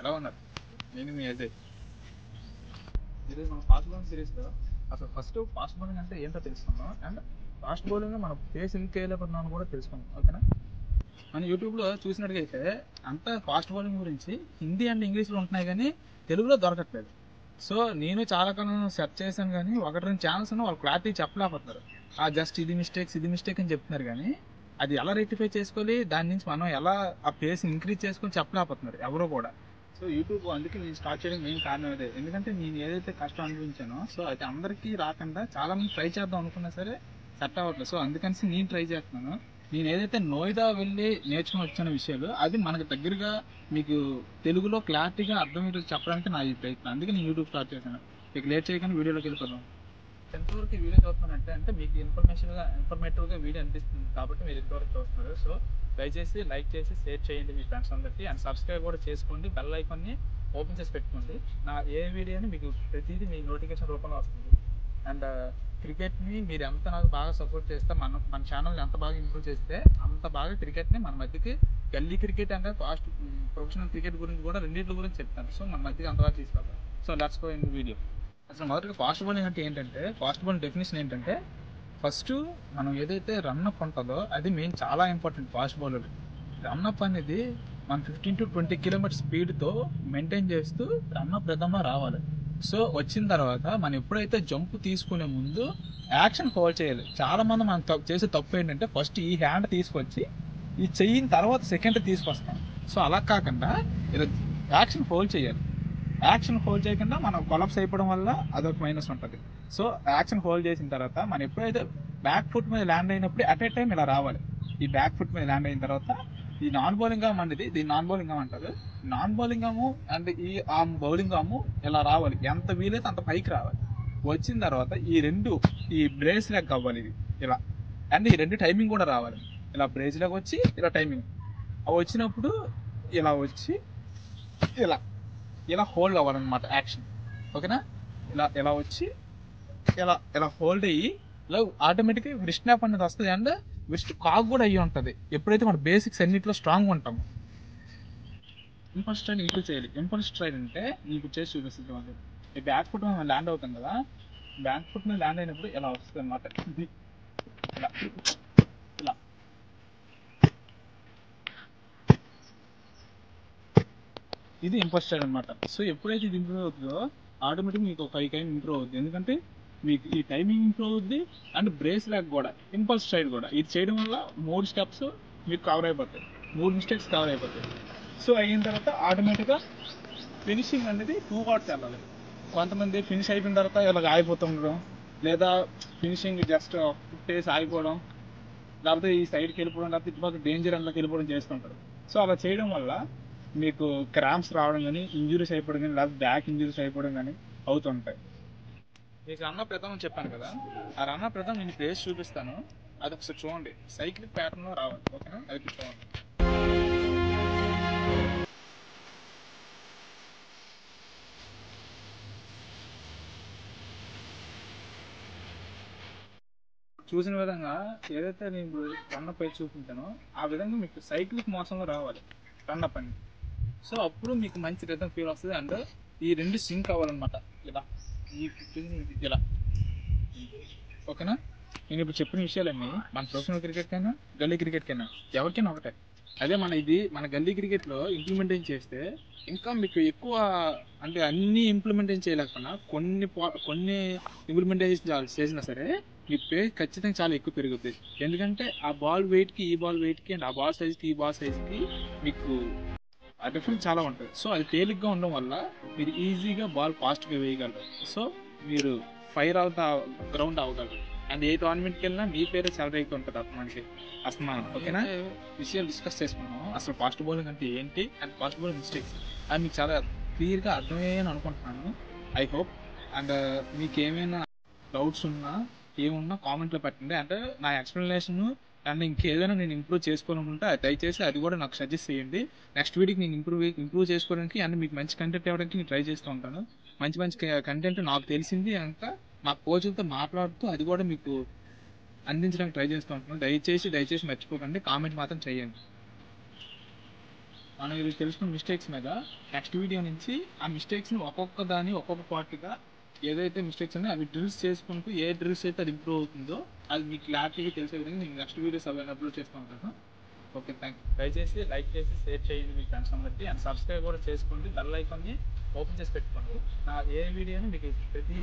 ఎలా ఉన్నారు? నేను మీ అజయ్. ఈరోజు మన ఫాస్ట్ బౌలింగ్ సిరీస్లో అసలు ఫస్ట్ ఫాస్ట్ బౌలింగ్ అంటే ఏంటో తెలుసుకుందాం, అండ్ ఫాస్ట్ బౌలింగ్ మనం పేస్ ఇంకా వేయలేకపోతున్నాం కూడా తెలుసుకుందాం. ఓకేనా? మన యూట్యూబ్లో చూసినట్టుగైతే అంతా ఫాస్ట్ బౌలింగ్ గురించి హిందీ అండ్ ఇంగ్లీష్లో ఉంటున్నాయి, కానీ తెలుగులో దొరకట్లేదు. సో నేను చాలా కాలం సెర్చ్ చేశాను, కానీ ఒకటి రెండు ఛానల్స్ వాళ్ళు క్లారిటీ చెప్పలేకపోతున్నారు. జస్ట్ ఇది మిస్టేక్ అని చెప్తున్నారు, కానీ అది ఎలా రెక్టిఫై చేసుకోవాలి, దాని నుంచి మనం ఎలా ఆ పేస్ ఇంక్రీజ్ చేసుకొని చెప్పలేకపోతున్నారు ఎవరో కూడా. సో యూట్యూబ్ అందుకే నేను స్టార్ట్ చేయడం మెయిన్ కారణం అదే. ఎందుకంటే నేను ఏదైతే కష్టం అనుభవించానో సో అది అందరికీ రాకుండా చాలా మంది ట్రై చేద్దాం అనుకున్నా సరే సెట్ అవ్వట్లేదు. సో అందుకని నేను ట్రై చేస్తున్నాను. నేను ఏదైతే నోయిడా వెళ్ళి నేర్చుకుని వచ్చిన విషయాలు అది మనకు దగ్గరగా మీకు తెలుగులో క్లారిటీగా అర్థమయ్యేది చెప్పడానికి నా ఈ ప్రయత్నం. అందుకే నేను యూట్యూబ్ స్టార్ట్ చేశాను. మీకు లేట్ చేయకుండా వీడియోలోకి వెళ్ళిపోదాం. ఎంతవరకు వీడియో చూస్తున్నారంటే మీకు ఇన్ఫర్మేటివ్గా వీడియో అనిపిస్తుంది కాబట్టి మీరు ఎంతవరకు చూస్తున్నారు. సో దయచేసి లైక్ చేసి షేర్ చేయండి మీ ఫ్రెండ్స్ అందరికీ, అండ్ సబ్స్క్రైబ్ కూడా చేసుకోండి. బెల్ ఐకాన్ని ఓపెన్ చేసి పెట్టుకోండి. నా ఏ వీడియోని మీకు ప్రతిదీ మీ నోటిఫికేషన్ రూపంలో వస్తుంది. అండ్ క్రికెట్ని మీరు ఎంత నాకు బాగా సపోర్ట్ చేస్తే మన ఛానల్ని ఎంత బాగా ఇంప్రూవ్ చేస్తే అంత బాగా క్రికెట్ని మన మధ్యకి గల్లీ క్రికెట్ అంటే ఫాస్ట్ ప్రొఫెషనల్ క్రికెట్ గురించి కూడా రెండింటి గురించి చెప్తాను. సో మన మధ్యకి అంతవరకు తీసుకెళ్తాను. So let's go in video. అసలు మొదటిగా ఫాస్ట్ బౌలింగ్ అంటే ఏంటంటే, ఫాస్ట్ బౌలింగ్ డెఫినేషన్ ఏంటంటే ఫస్ట్ మనం ఏదైతే రన్అప్ ఉంటుందో అది మెయిన్ చాలా ఇంపార్టెంట్. ఫాస్ట్ బౌలర్ రన్అప్ అనేది మన 15 to 20 కిలోమీటర్ స్పీడ్తో మెయింటైన్ చేస్తూ రన్అప్ ప్రథమ రావాలి. సో వచ్చిన తర్వాత మనం ఎప్పుడైతే జంప్ తీసుకునే ముందు యాక్షన్ హోల్డ్ చేయాలి. చాలా మంది మనం చేసే తప్పు ఏంటంటే ఫస్ట్ ఈ హ్యాండ్ తీసుకొచ్చి ఈ చెయ్యిన తర్వాత సెకండ్ తీసుకొస్తాం. సో అలా కాకుండా ఇలా యాక్షన్ హోల్డ్ చేయాలి. యాక్షన్ హోల్డ్ చేయకుండా మనం కొలాప్స్ అయిపోవడం వల్ల అదొక మైనస్ ఉంటుంది. సో యాక్షన్ హోల్డ్ చేసిన తర్వాత మనం ఎప్పుడైతే బ్యాక్ ఫుట్ మీద ల్యాండ్ అయినప్పుడు అట్ ఏ టైం ఇలా రావాలి. ఈ బ్యాక్ ఫుట్ మీద ల్యాండ్ అయిన తర్వాత ఈ నాన్ బౌలింగ్ ఆమ్ అనేది దీన్ని నాన్ బౌలింగ్ ఆమ్ అంటారు. నాన్ బౌలింగ్ ఆము అండ్ ఈ ఆమ్ బౌలింగ్ ఆము ఇలా రావాలి. ఎంత వీలైతే అంత పైకి రావాలి. వచ్చిన తర్వాత ఈ బ్రేస్ లెగ్ అవ్వాలి ఇది ఇలా, అండ్ ఈ రెండు టైమింగ్ కూడా రావాలి. ఇలా బ్రేస్ లెగ్ వచ్చి ఇలా టైమింగ్ అవి వచ్చినప్పుడు ఇలా వచ్చి ఇలా హోల్డ్ అవ్వాలన్నమాట యాక్షన్. ఓకేనా? ఇలా వచ్చి ఇలా హోల్డ్ అయ్యి ఇలా ఆటోమేటిక్గా రిస్ట్ న్యాప్ అనేది వస్తుంది, అండ్ రిస్ట్ కాక్ కూడా అయ్యి ఉంటుంది. ఎప్పుడైతే మన బేసిక్స్ అన్నింటిలో స్ట్రాంగ్ ఉంటాము. ఇంపల్స్ స్ట్రైన్ ఇంప్రూవ్ చేయాలి. ఇంపల్స్ స్ట్రైన్ అంటే మీకు చేసి చూపిస్తుంది వాళ్ళు. ఈ బ్యాక్ ఫుట్ మీద ల్యాండ్ అవుతాం కదా, బ్యాక్ ఫుట్ మీద ల్యాండ్ అయినప్పుడు ఇలా వస్తుంది అనమాట. ఇలా ఇది ఇంపల్స్ స్ట్రైన్ అనమాట. సో ఎప్పుడైతే ఇది ఇంప్రూవ్ అవుతుందో ఆటోమేటిక్ మీకు 5 టైం ఇంప్రూవ్ అవుతుంది. ఎందుకంటే మీకు ఈ టైమింగ్ ఇంప్రూవ్ అవుతుంది, అండ్ బ్రేస్ ల్యాగ్ కూడా ఇంపల్స్ స్ట్రైన్ కూడా ఇది చేయడం వల్ల 3 స్టెప్స్ మీకు కవర్ అయిపోతాయి, 3 మిస్టేక్స్ కవర్ అయిపోతాయి. సో అయిన తర్వాత ఆటోమేటిక్గా ఫినిషింగ్ అనేది 2 వాట్స్ వెళ్ళాలి. కొంతమంది ఫినిష్ అయిపోయిన తర్వాత ఇలా ఆగిపోతుండడం, లేదా ఫినిషింగ్ జస్ట్ ఫుట్టేసి ఆగిపోవడం, లేకపోతే ఈ సైడ్కి వెళ్ళిపోవడం, లేకపోతే ఇటుపక్క డేంజర్ అందులోకి వెళ్ళిపోవడం చేస్తుంటారు. సో అలా చేయడం వల్ల మీకు క్రాంప్స్ రావడం కానీ, ఇంజురీస్ అయిపోవడం కానీ, లేకపోతే బ్యాక్ ఇంజురీస్ అయిపోవడం కానీ అవుతుంటాయి. మీకు రన్న ప్రథమం చెప్పాను కదా, ఆ రన్న ప్రథమం నేను ప్లేస్ చూపిస్తాను, అది ఒకసారి చూడండి. సైక్లిక్ ప్యాటర్న్లో రావాలి. ఓకేనా? అది చూడండి. చూసిన విధంగా ఏదైతే నేను రన్నప్ అయితే చూపించానో ఆ విధంగా మీకు సైక్లిక్ మోషన్లో రావాలి రన్నప్ అని. సో అప్పుడు మీకు మంచి రిథమ్ ఫీల్ వస్తుంది, అండ్ ఈ రెండు సింక్ అవ్వాలన్నమాట. ఇలా ఓకేనా? నేను ఇప్పుడు చెప్పిన విషయాలన్నీ మన ప్రొఫెషనల్ క్రికెట్కైనా గల్లీ క్రికెట్కైనా ఎవరికైనా ఒకటే. అదే మన గల్లీ క్రికెట్లో ఇంప్లిమెంటేషన్ చేస్తే ఇంకా మీకు ఎక్కువ, అంటే అన్నీ ఇంప్లిమెంటేషన్ చేయలేకపోయినా కొన్ని ఇంప్లిమెంటేషన్ చేసినా సరే మీ పేస్ ఖచ్చితంగా చాలా ఎక్కువ పెరుగుతుంది. ఎందుకంటే ఆ బాల్ వెయిట్కి ఈ బాల్ వెయిట్కి, అండ్ ఆ బాల్ సైజ్కి ఈ బాల్ సైజ్కి మీకు ఆ డిఫరెన్స్ చాలా ఉంటుంది. సో అది తేలిగ్గా ఉండడం వల్ల మీరు ఈజీగా బాల్ ఫాస్ట్గా వేయగలరు. సో మీరు ఫైర్ అవుతా గ్రౌండ్ అవ్వగలరు, అండ్ ఏ టోర్నమెంట్కి వెళ్ళినా మీ పేరే సెలెక్ట్ ఉంటుంది మనకి అస్తమానం. ఓకేనా? విషయాలు డిస్కస్ చేసుకున్నాం. అసలు ఫాస్ట్ బౌలింగ్ అంటే ఏంటి, అండ్ ఫాస్ట్ బౌలింగ్ మిస్టేక్స్ అది మీకు చాలా క్లియర్గా అర్థమయ్యాయని అనుకుంటున్నాను. I hope. అండ్ మీకు ఏమైనా డౌట్స్ ఉన్నా ఏమున్నా కామెంట్లో పెట్టండి. అంటే నా ఎక్స్ప్లెనేషన్ అండ్ ఇంకేదైనా నేను ఇంప్రూవ్ చేసుకోవాలనుకుంటే దయచేసి అది కూడా నాకు సజెస్ట్ చేయండి. నెక్స్ట్ వీడియోకి నేను ఇంప్రూవ్ చేసుకోవడానికి అండ్ మీకు మంచి కంటెంట్ ఇవ్వడానికి నేను ట్రై చేస్తూ ఉంటాను. మంచి కంటెంట్ నాకు తెలిసింది అంతా మా కోచ్లతో మాట్లాడుతూ అది కూడా మీకు అందించడానికి ట్రై చేస్తూ ఉంటాను. దయచేసి మర్చిపోకండి, కామెంట్ మాత్రం చేయండి. మనం ఇది తెలుసుకున్న మిస్టేక్స్ మీద నెక్స్ట్ వీడియో నుంచి ఆ మిస్టేక్స్ని ఒక్కొక్క దాన్ని ఒక్కొక్క పార్ట్గా ఏదైతే మిస్టేక్స్ ఉన్నాయో అవి డ్రిల్స్ చేసుకుంటూ ఏ డ్రిల్స్ అయితే అది ఇంప్రూవ్ అవుతుందో అది మీకు క్లారిటీగా తెలిసే విధంగా నేను నెక్స్ట్ వీడియోస్ అవన్నీ అప్లోడ్ చేస్తూ ఉంటాను. Okay, thank you. దయచేసి లైక్ చేసి షేర్ చేయండి మీ ఫ్రెండ్స్ అందరికీ, అండ్ సబ్స్క్రైబ్ కూడా చేసుకోండి. బెల్ ఐకాన్ని ఓపెన్ చేసి పెట్టుకోండి. నా ఏ వీడియోని మీకు ప్రతి